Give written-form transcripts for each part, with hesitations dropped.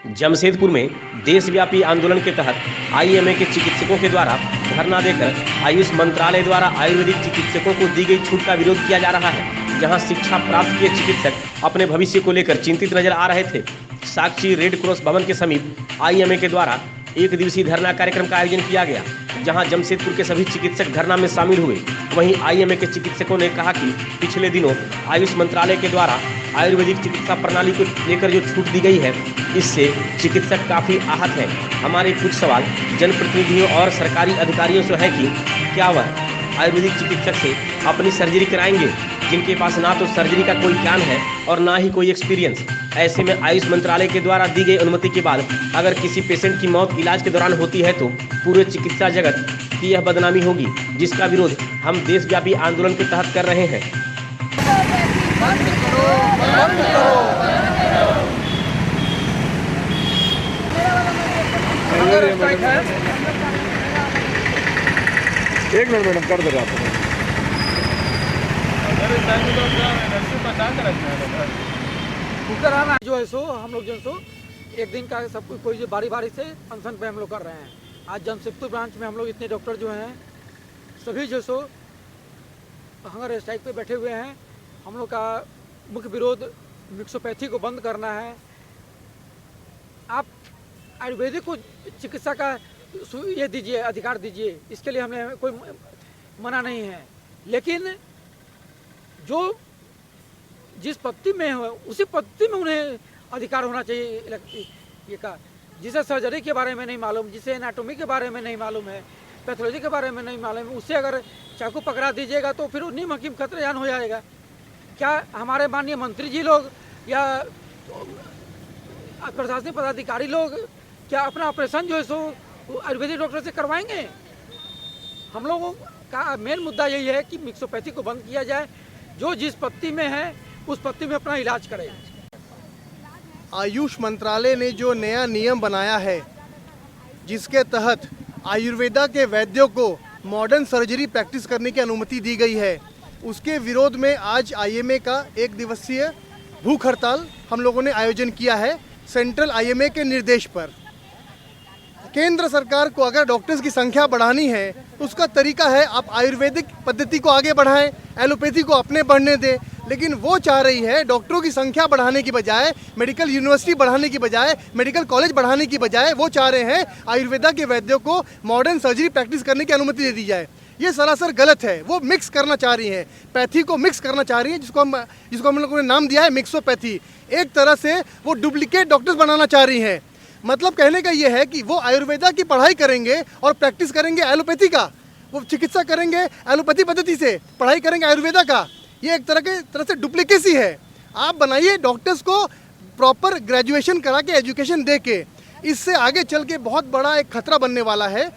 जमशेदपुर में देशव्यापी आंदोलन के तहत आईएमए के चिकित्सकों के द्वारा धरना देकर आयुष मंत्रालय द्वारा आयुर्वेदिक चिकित्सकों को दी गई छूट का विरोध किया जा रहा है। जहां शिक्षा प्राप्त किए चिकित्सक अपने भविष्य को लेकर चिंतित नजर आ रहे थे। साक्षी रेड क्रॉस भवन के समीप आईएमए के द्वारा एक दिवसीय धरना कार्यक्रम का आयोजन किया गया, जहां जमशेदपुर के सभी चिकित्सक धरना में शामिल हुए। वहीं आईएमए के चिकित्सकों ने कहा कि पिछले दिनों आयुष मंत्रालय के द्वारा आयुर्वेदिक चिकित्सा प्रणाली को लेकर जो छूट दी गई है, इससे चिकित्सक काफ़ी आहत हैं। हमारे कुछ सवाल जनप्रतिनिधियों और सरकारी अधिकारियों से है कि क्या वह आयुर्वेदिक चिकित्सक से अपनी सर्जरी कराएंगे, जिनके पास ना तो सर्जरी का कोई ज्ञान है और ना ही कोई एक्सपीरियंस। ऐसे में आयुष मंत्रालय के द्वारा दी गई अनुमति के बाद अगर किसी पेशेंट की मौत इलाज के दौरान होती है तो पूरे चिकित्सा जगत की यह बदनामी होगी, जिसका विरोध हम देशव्यापी आंदोलन के तहत कर रहे हैं। एक मिनट मैडम, कर दे रहा हूँ। जो है सो हम लोग जो सो एक दिन का सब कोई जो बारी बारी से अनशन पे हम लोग कर रहे हैं। आज जमशेदपुर ब्रांच में हम लोग इतने डॉक्टर जो हैं सभी जो सो हंगर स्ट्राइक पे बैठे हुए हैं। हम लोग का मुख्य विरोध मिक्सोपैथी को बंद करना है। आप आयुर्वेदिक को चिकित्सा का ये दीजिए, अधिकार दीजिए, इसके लिए हमें कोई मना नहीं है, लेकिन जो जिस पद्धति में है उसी पद्धति में उन्हें अधिकार होना चाहिए। ये का जिसे सर्जरी के बारे में नहीं मालूम, जिसे एनाटॉमी के बारे में नहीं मालूम है, पैथोलॉजी के बारे में नहीं मालूम है, उससे अगर चाकू पकड़ा दीजिएगा तो फिर नीम हकीम खतरेजान हो जाएगा। क्या हमारे माननीय मंत्री जी लोग या प्रशासनिक पदाधिकारी लोग क्या अपना ऑपरेशन जो है सो आयुर्वेदिक डॉक्टर से करवाएंगे? हम लोगों का मेन मुद्दा यही है कि मिक्सोपैथी को बंद किया जाए। जो जिस पद्धति में है उस पद्धति में अपना इलाज करें। आयुष मंत्रालय ने जो नया नियम बनाया है, जिसके तहत आयुर्वेदा के वैद्यों को मॉडर्न सर्जरी प्रैक्टिस करने की अनुमति दी गई है, उसके विरोध में आज आईएमए का एक दिवसीय भूख हड़ताल हम लोगों ने आयोजन किया है। सेंट्रल आईएमए के निर्देश पर केंद्र सरकार को अगर डॉक्टर्स की संख्या बढ़ानी है तो उसका तरीका है आप आयुर्वेदिक पद्धति को आगे बढ़ाएं, एलोपैथी को अपने बढ़ने दें। लेकिन वो चाह रही है डॉक्टरों की संख्या बढ़ाने की बजाय, मेडिकल यूनिवर्सिटी बढ़ाने की बजाय, मेडिकल कॉलेज बढ़ाने की बजाय वो चाह रहे हैं आयुर्वेदा के वैद्यों को मॉडर्न सर्जरी प्रैक्टिस करने की अनुमति दे दी जाए। ये सरासर गलत है। वो मिक्स करना चाह रही हैं, पैथी को मिक्स करना चाह रही हैं, जिसको हम लोगों ने नाम दिया है मिक्सोपैथी। एक तरह से वो डुप्लीकेट डॉक्टर्स बनाना चाह रही हैं। मतलब कहने का ये है कि वो आयुर्वेदा की पढ़ाई करेंगे और प्रैक्टिस करेंगे एलोपैथी का, वो चिकित्सा करेंगे एलोपैथी पद्धति से, पढ़ाई करेंगे आयुर्वेदा का। ये एक तरह से डुप्लीकेसी है। आप बनाइए डॉक्टर्स को प्रॉपर ग्रेजुएशन करा के, एजुकेशन दे के। इससे आगे चल के बहुत बड़ा एक खतरा बनने वाला है।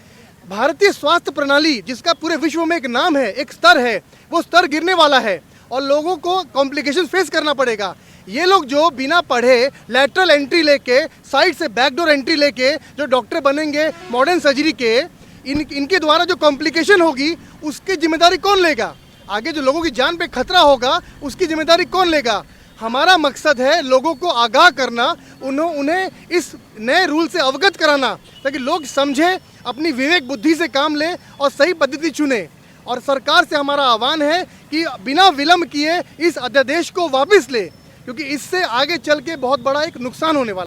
भारतीय स्वास्थ्य प्रणाली, जिसका पूरे विश्व में एक नाम है, एक स्तर है, वो स्तर गिरने वाला है और लोगों को कॉम्प्लिकेशन फेस करना पड़ेगा। ये लोग जो बिना पढ़े लैटरल एंट्री लेके, साइड से बैकडोर एंट्री लेके जो डॉक्टर बनेंगे मॉडर्न सर्जरी के, इनके द्वारा जो कॉम्प्लिकेशन होगी उसकी जिम्मेदारी कौन लेगा? आगे जो लोगों की जान पे खतरा होगा उसकी जिम्मेदारी कौन लेगा? हमारा मकसद है लोगों को आगाह करना, उन्हें इस नए रूल से अवगत कराना, ताकि लोग समझें, अपनी विवेक बुद्धि से काम लें और सही पद्धति चुनें। और सरकार से हमारा आह्वान है कि बिना विलंब किए इस अध्यादेश को वापस ले, क्योंकि इससे आगे चल के बहुत बड़ा एक नुकसान होने वाला है।